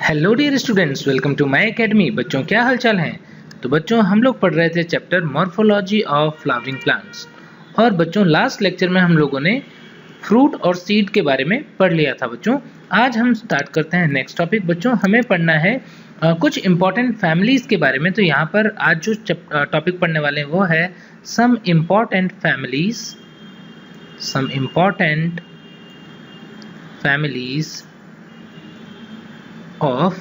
Hello dear students, welcome to my academy. बच्चों क्या हालचाल हैं। तो बच्चों हम लोग पढ़ रहे थे chapter morphology of flowering plants. और बच्चों लास्ट लेक्चर में हम लोगों ने फ्रूट और सीड के बारे में पढ़ लिया था। बच्चों आज हम स्टार्ट करते हैं नेक्स्ट टॉपिक। बच्चों हमें पढ़ना है कुछ इंपॉर्टेंट फैमिलीज के बारे में। तो यहाँ पर आज जो टॉपिक पढ़ने वाले हैं वो है some important families of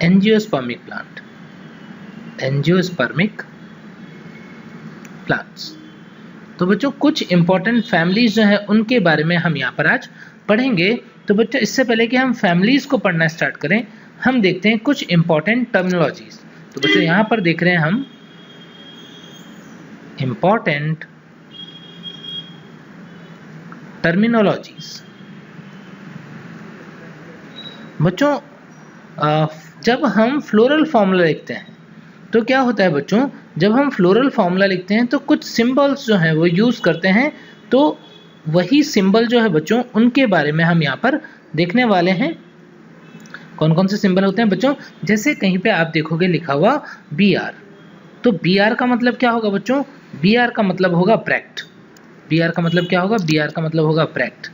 angiospermic plants। तो बच्चों कुछ इंपॉर्टेंट फैमिलीज जो है उनके बारे में हम यहाँ पर आज पढ़ेंगे। तो बच्चों इससे पहले कि हम फैमिलीज को पढ़ना स्टार्ट करें, हम देखते हैं कुछ इंपॉर्टेंट टर्मिनोलॉजीज। तो बच्चों यहाँ पर देख रहे हैं हम इंपॉर्टेंट टर्मिनोलॉजीज। बच्चों जब हम फ्लोरल फॉर्मूला लिखते हैं तो क्या होता है बच्चों, जब हम फ्लोरल फॉर्मूला लिखते हैं तो कुछ सिंबल्स जो हैं वो यूज़ करते हैं। तो वही सिंबल जो है बच्चों उनके बारे में हम यहाँ पर देखने वाले हैं। कौन कौन से सिंबल होते हैं बच्चों, जैसे कहीं पे आप देखोगे लिखा हुआ BR, तो BR का मतलब क्या होगा बच्चों, BR का मतलब होगा ब्रैक्ट। BR का मतलब क्या होगा, BR का मतलब होगा ब्रैक्ट।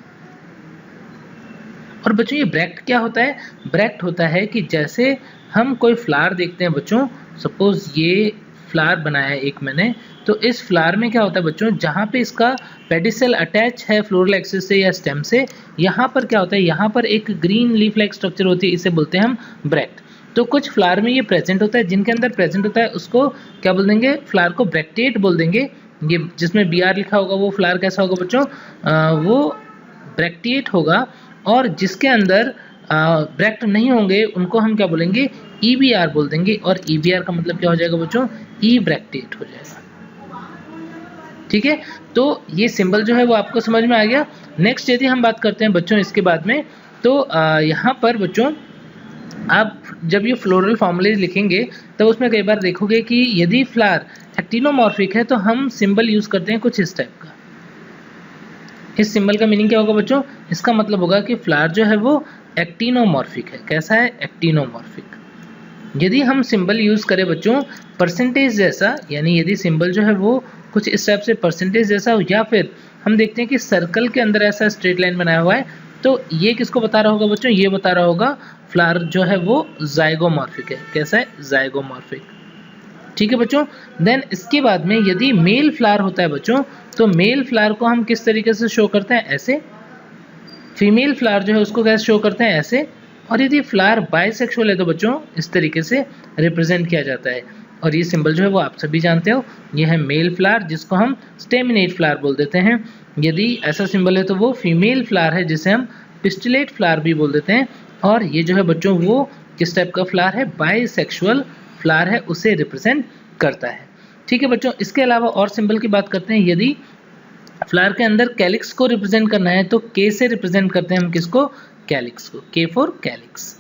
और बच्चों ये ब्रैक्ट क्या होता है, ब्रैक्ट होता है कि जैसे हम कोई फ्लावर देखते हैं बच्चों, सपोज ये फ्लावर बनाया है एक मैंने, तो इस फ्लावर में क्या होता है बच्चों, जहाँ पे इसका पेडिसल अटैच है फ्लोरल एक्सिस से या स्टेम से, यहाँ पर क्या होता है, यहाँ पर एक ग्रीन लीफ लाइक स्ट्रक्चर होती है, इसे बोलते हैं हम ब्रैक्ट। तो कुछ फ्लावर में ये प्रेजेंट होता है, जिनके अंदर प्रेजेंट होता है उसको क्या बोल देंगे, फ्लावर को ब्रैक्टेट बोल देंगे। ये जिसमें BR लिखा होगा वो फ्लावर कैसा होगा बच्चों, वो ब्रैक्टेट होगा। और जिसके अंदर ब्रैक्ट नहीं होंगे उनको हम क्या बोलेंगे, EBR बोल देंगे। और EBR का मतलब क्या हो जाएगा बच्चों, ई ब्रैक्टेट हो जाएगा। ठीक है, तो ये सिंबल जो है वो आपको समझ में आ गया। नेक्स्ट यदि हम बात करते हैं बच्चों इसके बाद में, तो यहाँ पर बच्चों आप जब ये फ्लोरल फॉर्मूले लिखेंगे तब उसमें कई बार देखोगे कि यदि फ्लावर एक्टिनोमॉर्फिक है तो हम सिंबल यूज करते हैं कुछ इस टाइप का। इस सिंबल का मीनिंग क्या होगा बच्चों, इसका मतलब होगा कि फ्लावर जो है वो एक्टिनोमॉर्फिक है। कैसा है, एक्टिनोमॉर्फिक। यदि हम सिंबल यूज करें बच्चों परसेंटेज जैसा, यानी यदि सिंबल जो है वो कुछ इस टाइप से परसेंटेज जैसा हो, या फिर हम देखते हैं कि सर्कल के अंदर ऐसा स्ट्रेट लाइन बनाया हुआ है, तो ये किसको बता रहा होगा बच्चों, ये बता रहा होगा फ्लावर जो है वो जाइगोमॉर्फिक है। कैसा है, जाइगोमॉर्फिक। ठीक है बच्चों। देन इसके बाद में यदि मेल फ्लावर होता है बच्चों, तो मेल फ्लावर को हम किस तरीके से शो करते हैं, ऐसे। फीमेल फ्लावर जो है उसको कैसे शो करते हैं, ऐसे। और यदि फ्लावर बाइसेक्सुअल है तो बच्चों इस तरीके से रिप्रेजेंट किया जाता है। और ये सिंबल जो है वो आप सभी जानते हो, ये है मेल फ्लावर जिसको हम स्टेमिनेट फ्लावर बोल देते हैं। यदि ऐसा सिंबल है तो वो फीमेल फ्लावर है जिसे हम पिस्टिलेट फ्लावर भी बोल देते हैं। और ये जो है बच्चों वो किस टाइप का फ्लावर है, बाइसेक्सुअल फ्लावर है, उसे रिप्रेजेंट करता है। ठीक है बच्चों, इसके अलावा और सिंबल की बात करते हैं। यदि फ्लावर के अंदर कैलिक्स को रिप्रेजेंट करना है तो K से रिप्रेजेंट करते हैं हम किसको, कैलिक्स को, K फॉर कैलिक्स।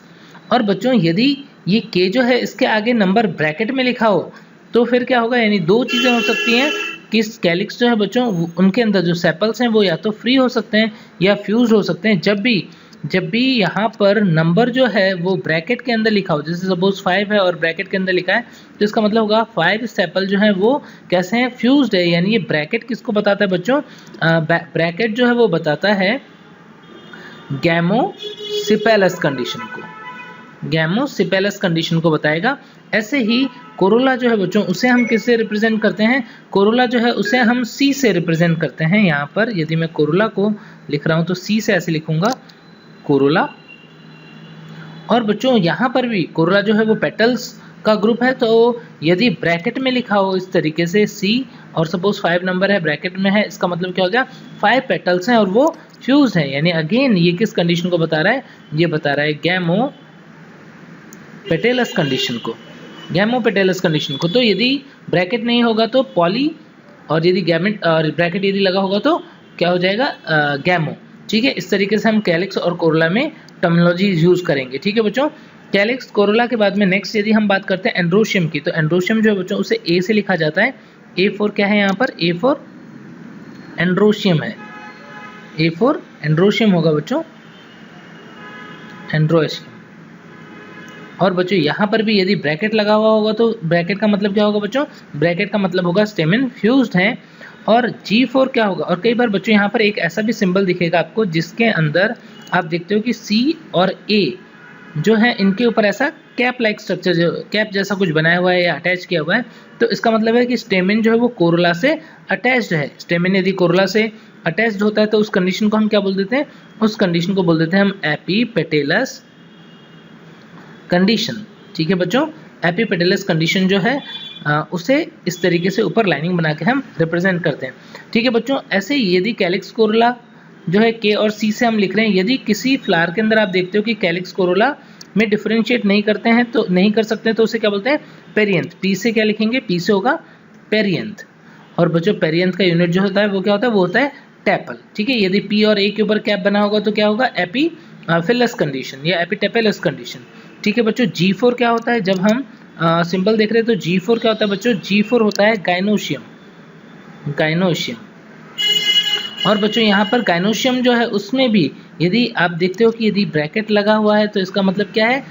और बच्चों यदि ये K जो है इसके आगे नंबर ब्रैकेट में लिखा हो तो फिर क्या होगा, यानी दो चीज़ें हो सकती हैं कि कैलिक्स जो है बच्चों उनके अंदर जो सेपल्स हैं वो या तो फ्री हो सकते हैं या फ्यूज हो सकते हैं। जब भी यहाँ पर नंबर जो है वो ब्रैकेट के अंदर लिखा हो, जैसे सपोज 5 है और ब्रैकेट के अंदर लिखा है, तो इसका मतलब होगा 5 सेपल जो है वो कैसे हैं, फ्यूज्ड है। यानी ये ब्रैकेट किसको बताता है बच्चों, ब्रैकेट जो है वो बताता है गैमोसिपेलस कंडीशन को, गैमोसिपेलस कंडीशन को बताएगा। ऐसे ही कोरोला जो है बच्चों उसे हम किससे रिप्रेजेंट करते हैं, कोरोला जो है उसे हम C से रिप्रेजेंट करते हैं। यहाँ पर यदि मैं कोरोला को लिख रहा हूँ तो C से ऐसे लिखूंगा, कोरोला। और बच्चों यहाँ पर भी कोरोला जो है वो पेटल्स का ग्रुप है, तो यदि ब्रैकेट में लिखा हो इस तरीके से C और सपोज 5 नंबर है ब्रैकेट में है, इसका मतलब क्या हो गया, 5 पेटल्स हैं और वो फ्यूज है। यानी अगेन ये किस कंडीशन को बता रहा है, ये बता रहा है गैमोपेटेलस कंडीशन को, गैमोपेटेलस कंडीशन को। तो यदि ब्रैकेट नहीं होगा तो पॉली, और यदि गैमेट और ब्रैकेट यदि लगा होगा तो क्या हो जाएगा, गैमो। ठीक है, इस तरीके से हम कैलिक्स और कोरोला में टर्मिनोलॉजी यूज करेंगे। ठीक है बच्चों, कैलिक्स कोरोला के बाद में नेक्स्ट यदि हम बात करते हैं एंड्रोशियम की, तो एंड्रोशियम जो है बच्चों उसे A से लिखा जाता है। A फॉर क्या है यहाँ पर, A फॉर एंड्रोशियम है, A फॉर एंड्रोशियम होगा बच्चों, एंड्रोशियम। और बच्चों यहाँ पर भी यदि ब्रैकेट लगा हुआ होगा तो ब्रैकेट का मतलब क्या होगा बच्चों, ब्रैकेट का मतलब होगा स्टेमन फ्यूज्ड है। और G4 क्या होगा, और कई बार बच्चों यहाँ पर एक ऐसा भी सिंबल दिखेगा आपको जिसके अंदर आप देखते हो कि C और A जो है इनके ऊपर ऐसा कैप लाइक स्ट्रक्चर, जो कैप जैसा कुछ बनाया हुआ है या अटैच किया हुआ है, तो इसका मतलब है कि स्टेमिन जो है वो कोरोला से अटैच्ड है। स्टेमिन यदि कोरोला से अटैच्ड होता है तो उस कंडीशन को हम क्या बोल देते हैं, उस कंडीशन को बोल देते हैं हम एपीपेटेलस कंडीशन। ठीक है बच्चों, एपीपेटेलस कंडीशन जो है उसे इस तरीके से ऊपर लाइनिंग बना के हम रिप्रेजेंट करते हैं। ठीक है बच्चों, ऐसे ही यदि कैलिक्स कोरोला जो है के और सी से हम लिख रहे हैं, यदि किसी फ्लावर के अंदर आप देखते हो कि कैलिक्स कोरोला में डिफरेंशिएट नहीं करते हैं तो नहीं कर सकते हैं तो उसे क्या बोलते हैं, पेरियंथ। पी से क्या लिखेंगे, पी से होगा पेरियंथ। और बच्चों पेरियंथ का यूनिट जो होता है वो क्या होता है, वो होता है टेपल। ठीक है, यदि पी और ए के ऊपर कैप बना होगा तो क्या होगा, एपीफिलस कंडीशन या एपिटेपेलस कंडीशन। ठीक है बच्चों, G4 क्या होता है, जब हम सिंबल देख रहे हैं तो G4 क्या होता है बच्चों, G4 होता है गाइनोशियम। गाइनोशियम। और बच्चों यहाँ पर गाइनोशियम जो है उसमें भी यदि आप देखते हो कि यदि ब्रैकेट लगा हुआ है तो इसका मतलब क्या है,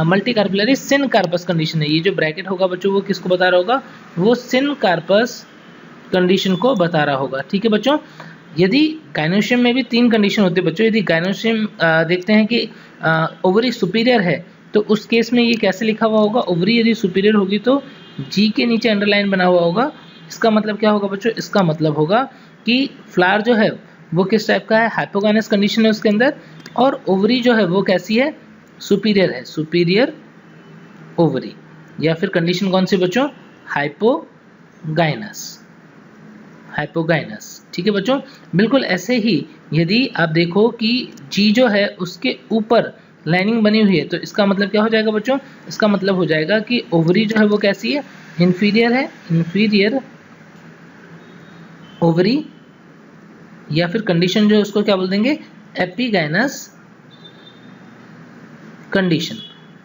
मल्टी कार्पलरी सिन कार्पस कंडीशन है। ये जो ब्रैकेट होगा बच्चों वो किसको बता रहा होगा, वो सिन कार्पस कंडीशन को बता रहा होगा। ठीक है बच्चों, यदि गाइनोशियम में भी 3 कंडीशन होते हैं बच्चों। यदि गाइनोशियम देखते हैं कि ओवरी सुपीरियर है तो उस केस में ये कैसे लिखा हुआ होगा, ओवरी यदि सुपीरियर होगी तो जी के नीचे अंडरलाइन बना हुआ होगा। इसका मतलब क्या होगा बच्चों, इसका मतलब होगा कि फ्लावर जो है वो किस टाइप का है, हाइपोगाइनस कंडीशन है उसके अंदर, और ओवरी जो है वो कैसी है, सुपीरियर है, सुपीरियर ओवरी। या फिर कंडीशन कौन सी बच्चों, हाइपोगाइनस, हाइपोगाइनस। ठीक है बच्चों, बिल्कुल ऐसे ही यदि आप देखो कि जी जो है उसके ऊपर लाइनिंग बनी हुई है तो इसका मतलब क्या हो जाएगा बच्चों, इसका मतलब हो जाएगा कि ओवरी जो है वो कैसी है, इंफीरियर है, इंफीरियर ओवरी। या फिर कंडीशन जो है उसको क्या बोल देंगे, एपिगाइनस कंडीशन।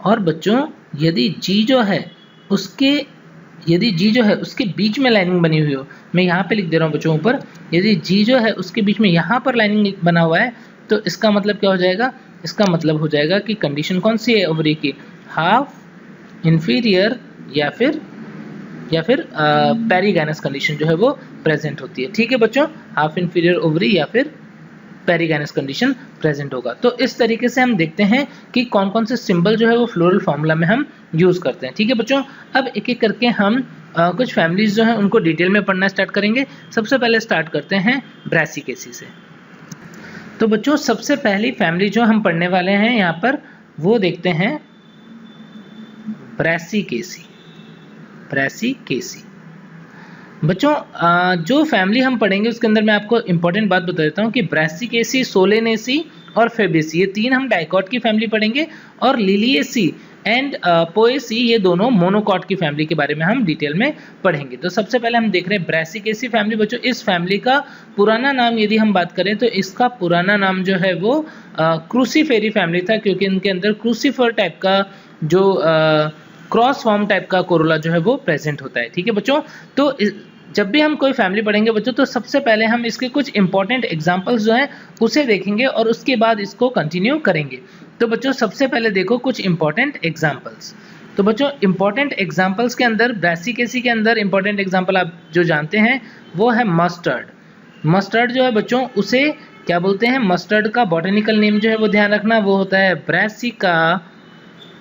और बच्चों यदि जी जो है उसके, यदि जी जो है उसके बीच में लाइनिंग बनी हुई हो, मैं यहाँ पे लिख दे रहा हूँ बच्चों ऊपर, यदि जी जो है उसके बीच में यहाँ पर लाइनिंग बना हुआ है तो इसका मतलब क्या हो जाएगा, इसका मतलब हो जाएगा कि कंडीशन कौन सी है ओवरी की, हाफ इंफीरियर या फिर पेरिगाइनस कंडीशन जो है वो प्रेजेंट होती है। ठीक है बच्चों, हाफ इंफीरियर ओवरी या फिर पेरिगाइनस कंडीशन प्रेजेंट होगा। तो इस तरीके से हम देखते हैं कि कौन कौन से सिंबल जो है वो फ्लोरल फार्मूला में हम यूज करते हैं। ठीक है बच्चों, अब एक एक करके हम कुछ फैमिलीज जो हैं उनको डिटेल में पढ़ना स्टार्ट करेंगे। सबसे पहले स्टार्ट करते हैं ब्रासिकेसी से। तो बच्चों सबसे पहली फैमिली जो हम पढ़ने वाले हैं यहाँ पर वो देखते हैं ब्रासिकेसी। ब्रासिकेसी बच्चों जो फैमिली हम पढ़ेंगे उसके अंदर मैं आपको इंपॉर्टेंट बात बता देता हूँ कि ब्रासिकेसी, सोलेनेसी और फेबेसी, ये 3 हम डाइकॉट की फैमिली पढ़ेंगे, और लिलिएसी एंड पोएसी ये दोनों मोनोकॉट की फैमिली के बारे में हम डिटेल में पढ़ेंगे। तो सबसे पहले हम देख रहे हैं ब्रासिकेसी फैमिली। बच्चों इस फैमिली का पुराना नाम यदि हम बात करें तो इसका पुराना नाम जो है वो क्रूसीफेरी फैमिली था, क्योंकि इनके अंदर क्रूसीफर टाइप का जो क्रॉस फॉर्म टाइप का कोरोला जो है वो प्रेजेंट होता है। ठीक है बच्चों, तो जब भी हम कोई फैमिली पढ़ेंगे बच्चों तो सबसे पहले हम इसके कुछ इंपॉर्टेंट एग्जांपल्स जो हैं उसे देखेंगे और उसके बाद इसको कंटिन्यू करेंगे। तो बच्चों सबसे पहले देखो कुछ इंपॉर्टेंट एग्जांपल्स। तो बच्चों इंपॉर्टेंट एग्जांपल्स के अंदर, ब्रासिकेसी के अंदर इंपॉर्टेंट एग्जांपल आप जो जानते हैं वो है मस्टर्ड। मस्टर्ड जो है बच्चों उसे क्या बोलते हैं, मस्टर्ड का बॉटनिकल नेम जो है वो ध्यान रखना, वो होता है ब्रासिका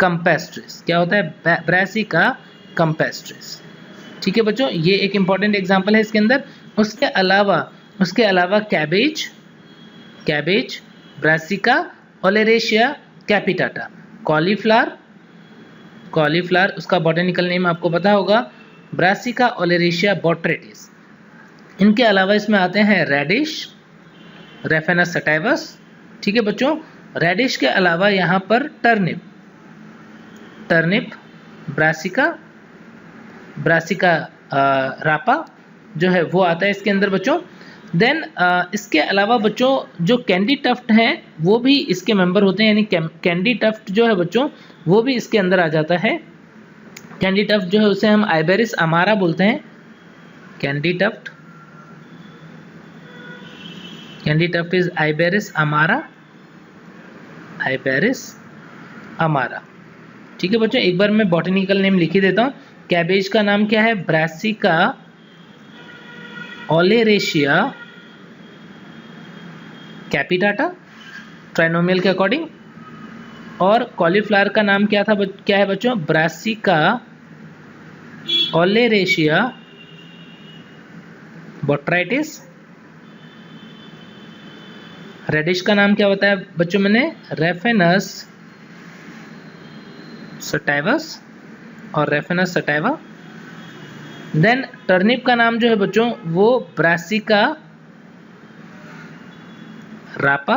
कंपेस्ट्रिस। क्या होता है, ब्रासिका कंपेस्ट्रिस। ठीक है बच्चों, ये एक इंपॉर्टेंट एग्जांपल है इसके अंदर। उसके अलावा cabbage, cabbage, brassica ओलेरेशिया capitata. Cauliflower, cauliflower उसका बॉटनिकल नेम आपको पता होगा, ब्रासिका ओलेरेशिया बोट्रेटिस। इनके अलावा इसमें आते हैं रेडिश, रेफेनस सटाइवस। ठीक है बच्चों, रेडिश के अलावा यहाँ पर टर्निप, टर्निप, ब्रासिका रापा जो है वो आता है इसके अंदर बच्चों। देन इसके अलावा बच्चों जो कैंडी टफ्ट हैं वो भी इसके मेंबर होते हैं, यानी कैंडी टफ्ट जो है बच्चों वो भी इसके अंदर आ जाता है। कैंडी टफ्ट जो है उसे हम आइबेरिस अमारा बोलते हैं। Candytuft, candytuft is Iberis amara, Iberis अमारा। ठीक है बच्चों, एक बार मैं बॉटनिकल नेम लिख ही देता हूँ। कैबेज का नाम क्या है? ब्रासिका ओलेरेशिया कैपिटाटा, ट्राइनोमियल के अकॉर्डिंग। और कॉलीफ्लावर का नाम क्या था क्या है बच्चों? Brassica ओलेरेशिया botrytis. रेडिश का नाम क्या बताया बच्चों मैंने? रेफेनस सटाइवस और रेफेनस सटाइवा। देन टर्निप का नाम जो है बच्चों वो ब्रासिका रापा।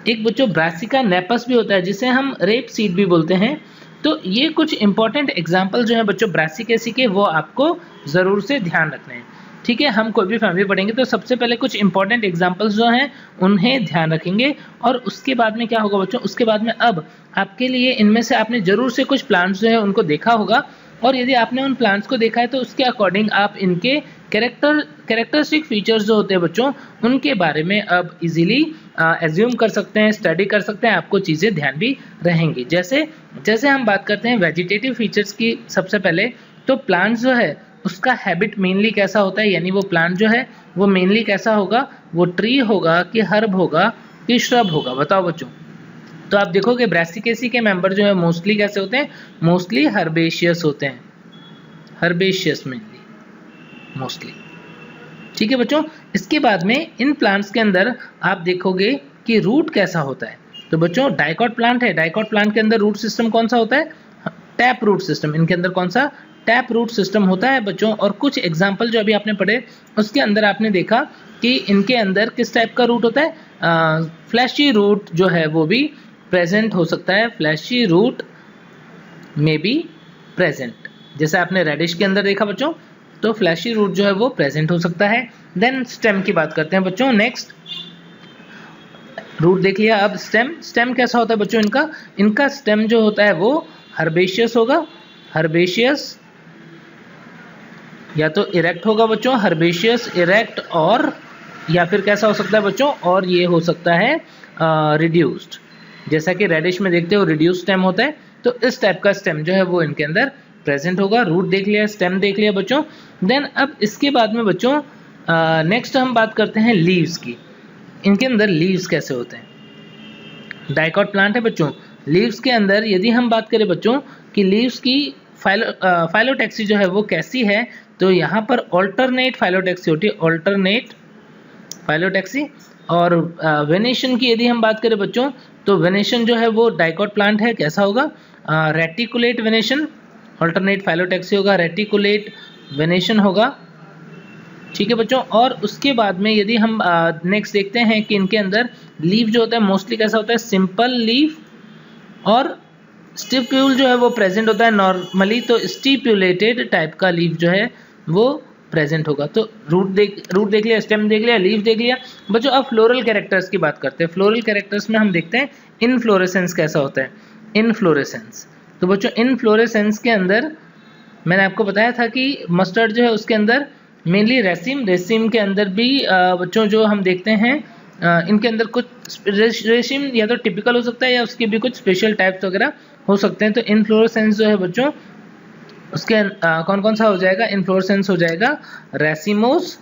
एक बच्चों ब्रासिका नेपस भी होता है जिसे हम रेप सीड भी बोलते हैं। तो ये कुछ इंपॉर्टेंट एग्जाम्पल जो है बच्चों ब्रासिकेसी के, वो आपको ज़रूर से ध्यान रखने हैं। ठीक है, हम कोई भी फैमिली पढ़ेंगे तो सबसे पहले कुछ इंपॉर्टेंट एग्जाम्पल्स जो हैं उन्हें ध्यान रखेंगे, और उसके बाद में क्या होगा बच्चों, उसके बाद में अब आपके लिए इनमें से आपने ज़रूर से कुछ प्लांट्स जो है उनको देखा होगा, और यदि आपने उन प्लांट्स को देखा है तो उसके अकॉर्डिंग आप इनके कैरेक्टरिस्टिक फीचर्स जो होते हैं बच्चों उनके बारे में अब इजीली एज्यूम कर सकते हैं, स्टडी कर सकते हैं, आपको चीज़ें ध्यान भी रहेंगी। जैसे जैसे हम बात करते हैं वेजिटेटिव फीचर्स की, सबसे पहले तो प्लांट्स जो है उसका हैबिट मेनली कैसा होता है, यानी वो प्लांट जो है वो मेनली कैसा होगा, वो ट्री होगा कि हर्ब होगा कि श्रब होगा, बताओ बच्चों। तो आप देखोगे ब्रासिकेसी के मेंबर जो है मोस्टली कैसे होते हैं? मोस्टली हर्बेशियस होते हैं, हर्बेशियस मेनली मोस्टली। ठीक है बच्चों, इसके बाद में इन प्लांट्स के अंदर आप देखोगे कि रूट कैसा होता है। तो बच्चों डाइकॉट प्लांट है, डाइकॉट प्लांट के अंदर रूट सिस्टम कौन सा होता है? Tap root system. इनके अंदर कौन सा? टैप रूट सिस्टम होता है बच्चों। और कुछ एग्जाम्पल जो अभी आपने पढ़े उसके अंदर आपने देखा कि इनके अंदर किस टाइप का रूट होता है? फ्लैशी रूट जो है वो भी प्रेजेंट हो सकता है, फ्लैशी रूट में बी प्रेजेंट। जैसे आपने रेडिश के अंदर देखा बच्चों, तो फ्लैशी रूट जो है वो प्रेजेंट हो सकता है। देन स्टेम की बात करते हैं बच्चों। नेक्स्ट रूट देख लिया, अब स्टेम। स्टेम कैसा होता है बच्चों? इनका स्टेम जो होता है वो हर्बेशियस होगा, हर्बेशियस या तो इरेक्ट होगा बच्चों, हर्बेशियस इरेक्ट, और या फिर कैसा हो सकता है बच्चों, और ये हो सकता है रिड्यूस्ड। जैसा कि रेडिश में देखते हो रिड्यूस्ड स्टेम होता है, तो इस टाइप का स्टेम जो है वो इनके अंदर प्रेजेंट होगा। रूट देख लिया, स्टेम देख लिया बच्चों। देन अब इसके बाद में बच्चों नेक्स्ट हम बात करते हैं लीव्स की। इनके अंदर लीव्स कैसे होते हैं? डाइकॉट प्लांट है बच्चों, लीव्स के अंदर यदि हम बात करें बच्चों कि लीव्स की फाइलोटैक्सी जो है वो कैसी है, तो यहाँ पर ऑल्टरनेट फाइलोटैक्सी होती है, ऑल्टरनेट फाइलोटैक्सी। और वेनेशन की यदि हम बात करें बच्चों, तो वेनेशन जो है वो डाइकॉट प्लांट है, कैसा होगा? रेटिकुलेट वेनेशन, ऑल्टरनेट फाइलोटैक्सी होगा, रेटिकुलेट वेनेशन होगा। ठीक है बच्चों, और उसके बाद में यदि हम नेक्स्ट देखते हैं कि इनके अंदर लीफ जो होता है मोस्टली कैसा होता है? सिंपल लीफ, और स्टिप्यूल जो है वो प्रेजेंट होता है नॉर्मली, तो स्टिप्यूलेटेड टाइप का लीफ जो है वो प्रेजेंट होगा। तो रूट देख लिया, स्टेम देख लिया, लीफ देख लिया बच्चों। अब फ्लोरल कैरेक्टर्स की बात करते हैं। फ्लोरल कैरेक्टर्स में हम देखते हैं इनफ्लोरेसेंस कैसा होता है, इनफ्लोरेसेंस। तो बच्चों इनफ्लोरेसेंस के अंदर मैंने आपको बताया था कि मस्टर्ड जो है उसके अंदर मेनली रेसिम के अंदर भी बच्चों जो हम देखते हैं इनके अंदर कुछ रेसिम या तो टिपिकल हो सकता है या उसके भी कुछ स्पेशल टाइप्स वगैरह हो सकते हैं। तो इनफ्लोरेसेंस जो है बच्चों उसके कौन कौन सा हो जाएगा? इनफ्लोरेसेंस हो जाएगा रेसिमोस,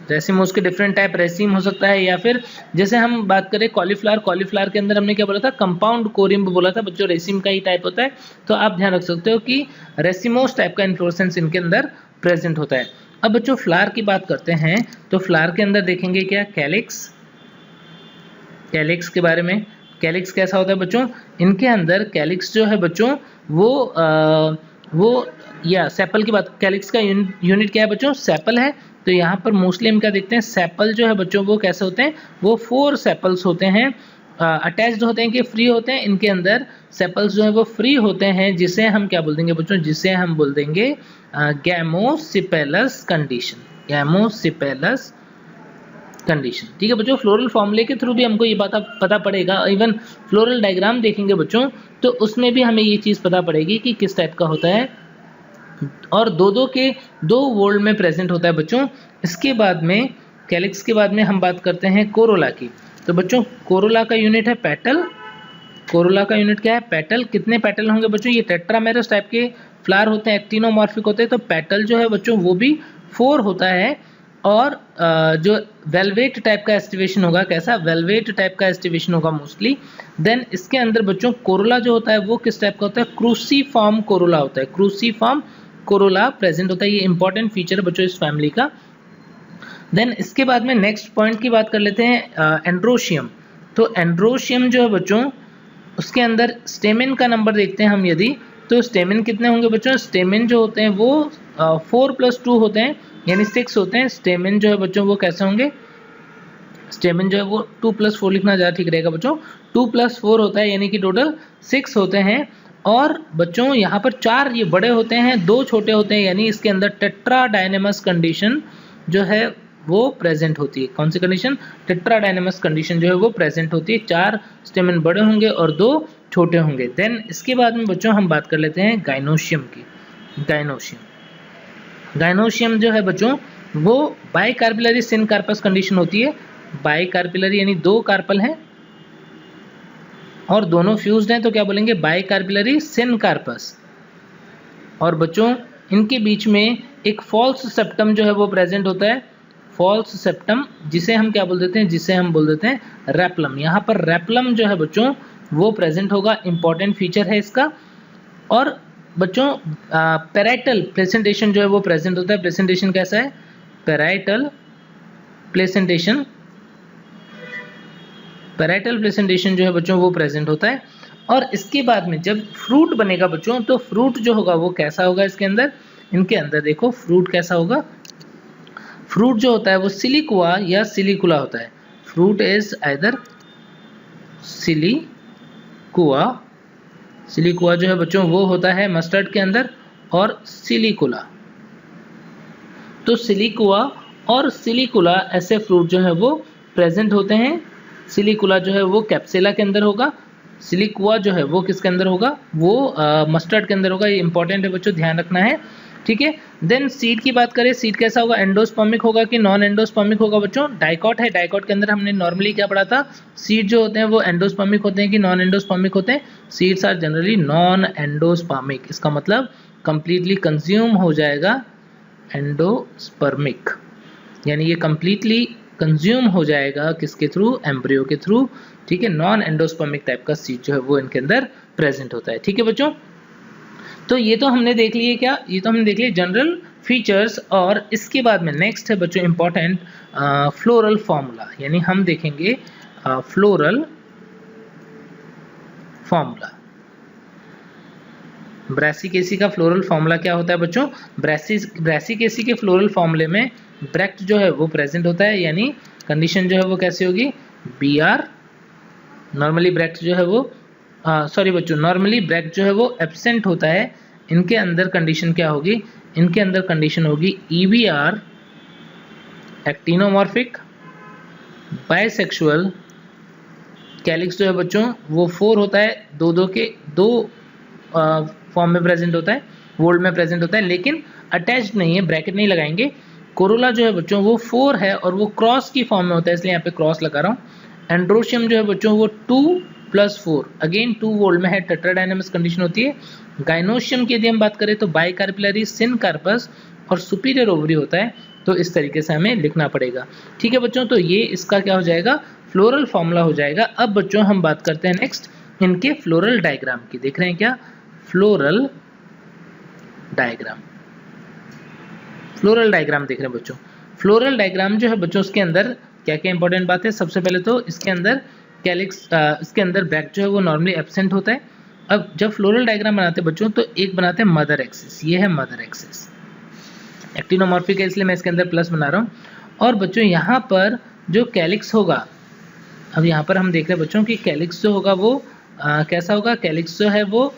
रेसिमोस के डिफरेंट टाइप रेसिम हो सकता है, या फिर जैसे हम बात करें कॉलीफ्लावर के अंदर हमने क्या बोला था? कंपाउंड कोरिम्ब बोला था बच्चों, रेसिम का ही टाइप होता है। तो आप ध्यान रख सकते हो कि रेसिमोस टाइप का इन्फ्लोरेसेंस इनके अंदर प्रेजेंट होता है। अब बच्चों फ्लावर की बात करते हैं, तो फ्लावर के अंदर देखेंगे क्या? कैलिक्स, कैलिक्स के बारे में। कैलिक्स कैसा होता है बच्चों? इनके अंदर कैलिक्स जो है बच्चों वो या सेपल की बात, कैलिक्स का यूनिट क्या है बच्चों? सेपल है। तो यहाँ पर मोस्टली हम क्या देखते हैं? सेपल जो है बच्चों वो कैसे होते हैं? वो 4 सेपल्स होते हैं, अटैच्ड होते हैं कि फ्री होते हैं? इनके अंदर सेपल्स जो है वो फ्री होते हैं, जिसे हम क्या बोल देंगे बच्चों? जिसे हम बोल देंगे गैमोसिपेलस कंडीशन, गैमोसिपेलस कंडीशन। ठीक है बच्चों, फ्लोरल फॉर्मूले के थ्रू भी हमको ये बात पता पड़ेगा। इवन फ्लोरल डायग्राम देखेंगे बच्चों तो उसमें भी हमें ये चीज़ पता पड़ेगी कि किस टाइप का होता है, और दो वोल्ड में प्रेजेंट होता है बच्चों। इसके बाद में कैलिक्स के बाद में हम बात करते हैं कोरोला की। तो बच्चों कोरोला का यूनिट है पेटल, कोरोला का यूनिट क्या है? पेटल। कितने पेटल होंगे बच्चों? ये टेट्रामेरस टाइप के फ्लावर होते हैं, एक्टिनोमॉर्फिक होते हैं, तो पेटल जो है बच्चों वो भी 4 होता है। और जो वेलवेट टाइप का एस्टिवेशन होगा, कैसा? वेलवेट टाइप का एस्टिवेशन होगा मोस्टली। देन इसके अंदर बच्चों कोरोला जो होता है वो किस टाइप का होता है? क्रूसीफॉर्म कोरोला होता है, क्रूसीफॉर्म कोरोला प्रेजेंट होता है। ये इंपॉर्टेंट फीचर है बच्चों इस फैमिली का। देन इसके बाद में नेक्स्ट पॉइंट की बात कर लेते हैं, एंड्रोशियम। तो एंड्रोशियम जो है बच्चों उसके अंदर स्टेमिन का नंबर देखते हैं हम यदि, तो स्टेमिन कितने होंगे बच्चों? स्टेमिन जो होते हैं वो 4+2 होते हैं, यानी 6 होते हैं। स्टेमिन जो है बच्चों वो कैसे होंगे? स्टेमिन जो है वो 2+4 लिखना ज़्यादा ठीक रहेगा बच्चों। 2+4 होता है, यानी कि टोटल 6 होते हैं। और बच्चों यहाँ पर 4 ये बड़े होते हैं, 2 छोटे होते हैं, यानी इसके अंदर टेट्राडायनेमस कंडीशन जो है वो प्रेजेंट होती है। कौन सी कंडीशन? टेट्राडायनेमस कंडीशन जो है वो प्रेजेंट होती है। 4 स्टेमिन बड़े होंगे और 2 छोटे होंगे। देन इसके बाद में बच्चों हम बात कर लेते हैं गाइनोशियम की। गाइनोशियम जो है बच्चों वो बाइकार्पिलरी सिनकार्पस कंडीशन होती है। बाइकार्पिलरी यानी 2 कार्पल हैं और दोनों फ्यूज्ड हैं, तो क्या बोलेंगे? बाइकार्पिलरी सिनकार्पस। और बच्चों इनके बीच में एक फॉल्स सेप्टम जो है वो प्रेजेंट होता है। फॉल्स सेप्टम जिसे हम क्या बोल देते हैं? जिसे हम बोल देते हैं रेप्लम। यहाँ पर रेप्लम जो है बच्चों वो प्रेजेंट होगा, इंपॉर्टेंट फीचर है इसका। और बच्चों पैराइटल प्लेसेंटेशन जो है वो प्रेजेंट होता है। प्लेसेंटेशन कैसा है? पैराइटल प्लेसेंटेशन जो है बच्चों वो प्रेजेंट होता है। और इसके बाद में जब फ्रूट बनेगा बच्चों, तो फ्रूट जो होगा वो कैसा होगा? इसके अंदर, इनके अंदर देखो फ्रूट कैसा होगा। फ्रूट जो होता है वो सिलिकुआ या सिलिकुला होता है। फ्रूट इज आइदर सिलिकुआ जो है बच्चों वो होता है मस्टर्ड के अंदर, और सिलिकुला। तो सिलिकुआ और सिलिकुला ऐसे फ्रूट जो है वो प्रेजेंट होते हैं। सिलिकुला जो है वो कैप्सिला के अंदर होगा, सिलिकुआ जो है वो किसके अंदर होगा? वो मस्टर्ड के अंदर होगा। ये इंपॉर्टेंट है बच्चों, ध्यान रखना है, ठीक है। देन सीड की बात करें, सीड कैसा होगा? एंडोस्पर्मिक होगा कि नॉन एंडोस्पर्मिक होगा बच्चों? डाइकॉट है, डाइकॉट के अंदर हमने नॉर्मली क्या पढ़ा था? सीड जो होते हैं वो एंडोस्पर्मिक होते हैं कि नॉन एंडोस्पर्मिक होते हैं? Seeds are generally non endospermic. इसका मतलब कंप्लीटली कंज्यूम हो जाएगा एंडोस्पर्मिक, यानी ये कंप्लीटली कंज्यूम हो जाएगा किसके थ्रू? एम्ब्रियो के थ्रू, ठीक है। नॉन एंडोस्पर्मिक टाइप का सीड जो है वो इनके अंदर प्रेजेंट होता है, ठीक है बच्चों। तो ये तो हमने देख लिए क्या? ये तो हमने देख लिए जनरल फीचर्स। और इसके बाद में नेक्स्ट है बच्चों इंपॉर्टेंट फ्लोरल फॉर्मूला, यानी हम देखेंगे फ्लोरल फॉर्मूला। ब्रैसिकेसी का फ्लोरल फॉर्मूला क्या होता है बच्चों? ब्रैसिकेसी के फ्लोरल फॉर्मूले में ब्रैक्ट जो है वो प्रेजेंट होता है, यानी कंडीशन जो है वो कैसी होगी? BR। नॉर्मली ब्रैक्ट जो है वो नॉर्मली ब्रैक्ट जो है वो एब्सेंट होता है। इनके अंदर कंडीशन क्या होगी? इनके अंदर कंडीशन होगी EBR, एक्टिनोमॉर्फिक, बाइसेक्सुअल। कैलिक्स जो है बच्चों वो 4 होता है, दो फॉर्म में प्रेजेंट होता है, वोल्ड में प्रेजेंट होता है, लेकिन अटैच्ड नहीं है, ब्रैकेट नहीं लगाएंगे। कोरोला जो है बच्चों वो 4 है और वो क्रॉस की फॉर्म में होता है, इसलिए यहाँ पे क्रॉस लगा रहा हूँ। एंड्रोशियम जो है बच्चों वो 2+4 अगेन 2 वोल्ड में है, टेट्राडायनेमस कंडीशन होती है। गाइनोशियम की यदि हम बात करें तो बाइकार्पिलरी सिनकार्पस और सुपीरियर ओवरी होता है। तो इस तरीके से हमें लिखना पड़ेगा, ठीक है बच्चों। तो ये इसका क्या हो जाएगा? फ्लोरल फॉर्मूला हो जाएगा। अब बच्चों हम बात करते हैं नेक्स्ट इनके फ्लोरल डायग्राम की। देख रहे हैं क्या? फ्लोरल डायग्राम देख रहे हैं बच्चों। फ्लोरल डायग्राम जो है बच्चों उसके अंदर क्या क्या इंपॉर्टेंट बात है? सबसे पहले तो इसके अंदर कैलिक्स, इसके अंदर ब्रैक्ट जो है वो नॉर्मली एब्सेंट होता है। अब जब फ्लोरल डायग्राम बनाते हैं बच्चों तो एक बनाते हैं मदर एक्सिस, ये है मदर एक्सिस। एक्टिनोमॉर्फिक है इसलिए मैं इसके अंदर प्लस बना रहा हूँ। और बच्चों यहाँ पर जो कैलिक्स होगा, अब यहाँ पर हम देख रहे हैं बच्चों कि कैलिक्स जो होगा वो कैसा होगा? कैलिक्स जो है वो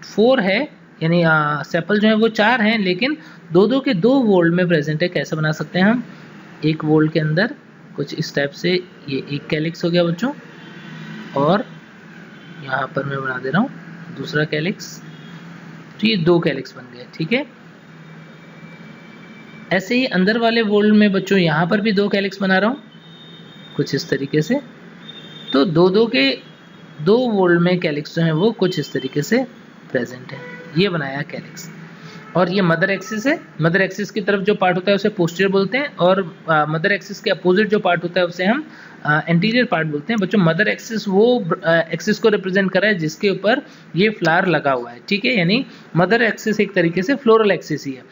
4 है, यानी सेपल जो है वो 4 हैं, लेकिन दो के 2 वोल्ड में प्रेजेंट है। कैसे बना सकते हैं हम? एक वोल्ड के अंदर कुछ इस टाइप से ये एक कैलिक्स हो गया बच्चों, और यहाँ पर मैं बना दे रहा हूँ दूसरा कैलिक्स, तो ये 2 कैलिक्स बन गए, ठीक है। ऐसे ही अंदर वाले वोल्ड में बच्चों यहाँ पर भी 2 कैलिक्स बना रहा हूँ कुछ इस तरीके से। तो 2 के 2 वोल्ट में कैलिक्स जो है वो कुछ इस तरीके से प्रेजेंट है। ये बनाया कैलिक्स। और ये मदर एक्सिस है। मदर एक्सिस की तरफ जो पार्ट होता है उसे पोस्टीरियर बोलते हैं, और मदर एक्सिस के अपोजिट जो पार्ट होता है उसे हम एंटीरियर पार्ट बोलते हैं। बच्चों मदर एक्सिस वो एक्सिस को रिप्रेजेंट कर रहा है जिसके ऊपर ये फ्लावर लगा हुआ है, ठीक है, यानी मदर एक्सिस एक तरीके से फ्लोरल एक्सिस ही है,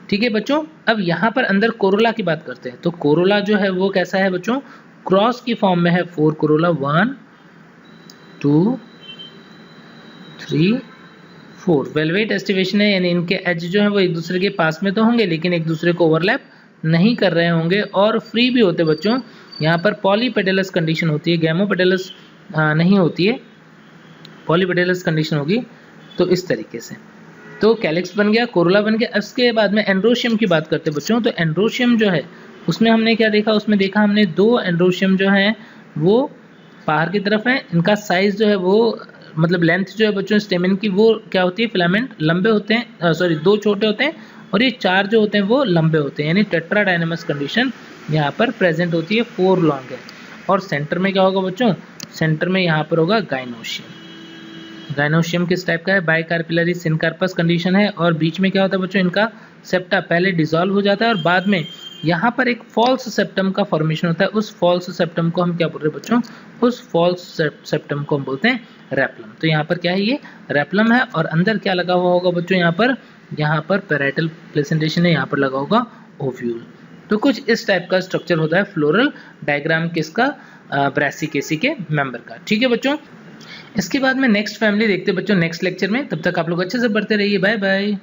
ठीक है बच्चों। अब यहाँ पर अंदर कोरोला की बात करते हैं। तो कोरोला जो है वो कैसा है बच्चों, क्रॉस की फॉर्म में है। 4 कोरोला, 1 2 3 4 वेलवेट एस्टिवेशन है, यानी इनके एज जो है वो एक दूसरे के पास में तो होंगे लेकिन एक दूसरे को ओवरलैप नहीं कर रहे होंगे, और फ्री भी होते बच्चों। यहाँ पर पॉलीपेटलस कंडीशन होती है, गैमोपेटलस नहीं होती है, पॉलीपेटलस कंडीशन होगी। तो इस तरीके से तो कैलिक्स बन गया, कोरोला बन गया। इसके बाद में एंड्रोशियम की बात करते हैं बच्चों। तो एंड्रोशियम जो है उसमें हमने क्या देखा, उसमें देखा हमने 2 एंड्रोशियम जो हैं वो बाहर की तरफ है। इनका साइज जो है वो मतलब लेंथ जो है बच्चों स्टेमिन की वो क्या होती है, फिलामेंट लंबे होते हैं, 2 छोटे होते हैं और ये 4 जो होते हैं वो लंबे होते हैं, यानी टेट्राडाइनमस कंडीशन यहाँ पर प्रेजेंट होती है। 4 लॉन्ग है। और सेंटर में क्या होगा बच्चों, सेंटर में यहाँ पर होगा गाइनोशियम। गाइनोशियम किस टाइप का है, बाइकार्पिलरी सिनकार्पस कंडीशन है। और बीच में क्या होता है बच्चों, इनका सेप्टा पहले डिसॉल्व हो जाता है और बाद में यहाँ पर एक फॉल्स सेप्टम का फॉर्मेशन होता है। उस फॉल्स सेप्टम को हम क्या बोल रहे हैं बच्चों, उस फॉल्स सेप्टम को हम बोलते हैं रेप्लम। तो यहाँ पर क्या है, ये रेप्लम है। और अंदर क्या लगा हुआ होगा बच्चों, यहाँ पर पैराइटल प्लेसेंटेशन है, यहाँ पर लगा होगा ओव्यूल। तो कुछ इस टाइप का स्ट्रक्चर होता है फ्लोरल डायग्राम किसका, ब्रासिकेसी के मेंबर का, ठीक है बच्चों। इसके बाद में नेक्स्ट फैमिली देखते हैं बच्चों नेक्स्ट लेक्चर में। तब तक आप लोग अच्छे से पढ़ते रहिए। Bye bye.